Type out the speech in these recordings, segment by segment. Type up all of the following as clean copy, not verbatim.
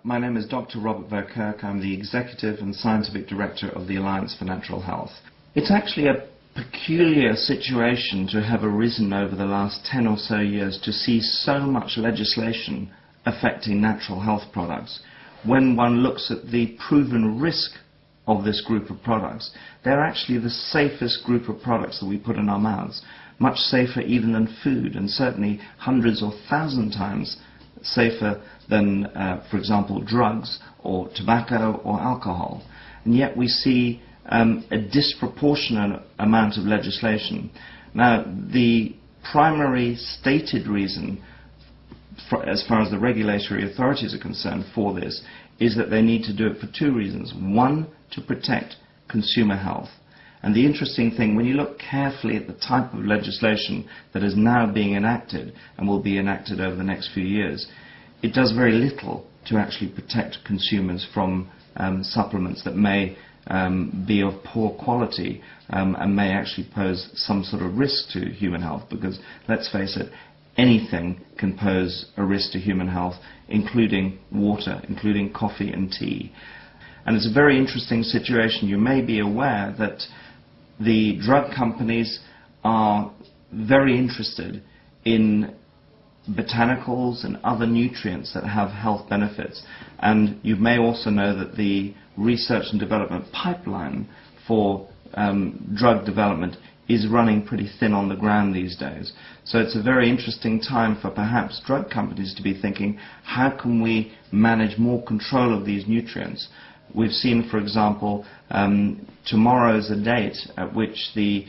My name is Dr. Robert Verkerk. I'm the Executive and Scientific Director of the Alliance for Natural Health. It's actually a peculiar situation to have arisen over the last 10 or so years to see so much legislation affecting natural health products. When one looks at the proven risk of this group of products, they're actually the safest group of products that we put in our mouths, much safer even than food, and certainly hundreds or 1,000 times safer than, for example, drugs or tobacco or alcohol. And yet we see a disproportionate amount of legislation. Now, the primary stated reason, as far as the regulatory authorities are concerned, for this is that they need to do it for two reasons. One, to protect consumer health. And the interesting thing, when you look carefully at the type of legislation that is now being enacted and will be enacted over the next few years, it does very little to actually protect consumers from supplements that may be of poor quality and may actually pose some sort of risk to human health, because, let's face it, anything can pose a risk to human health, including water, including coffee and tea. And it's a very interesting situation. You may be aware that the drug companies are very interested in botanicals and other nutrients that have health benefits. And you may also know that the research and development pipeline for drug development is running pretty thin on the ground these days. So it's a very interesting time for perhaps drug companies to be thinking, how can we manage more control of these nutrients? We've seen, for example, tomorrow is a date at which the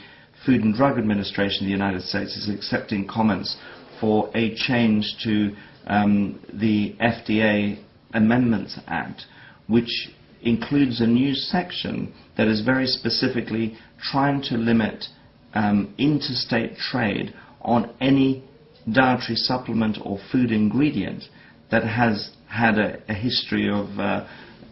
Food and Drug Administration of the United States is accepting comments for a change to the FDA Amendments Act, which includes a new section that is very specifically trying to limit interstate trade on any dietary supplement or food ingredient that has had a history of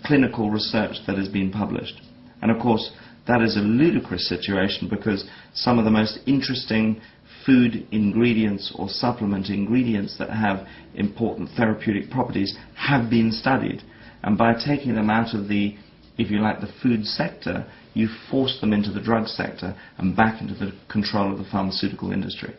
clinical research that has been published. And of course, that is a ludicrous situation, because some of the most interesting food ingredients or supplement ingredients that have important therapeutic properties have been studied. And by taking them out of the, if you like, the food sector, you force them into the drug sector and back into the control of the pharmaceutical industry.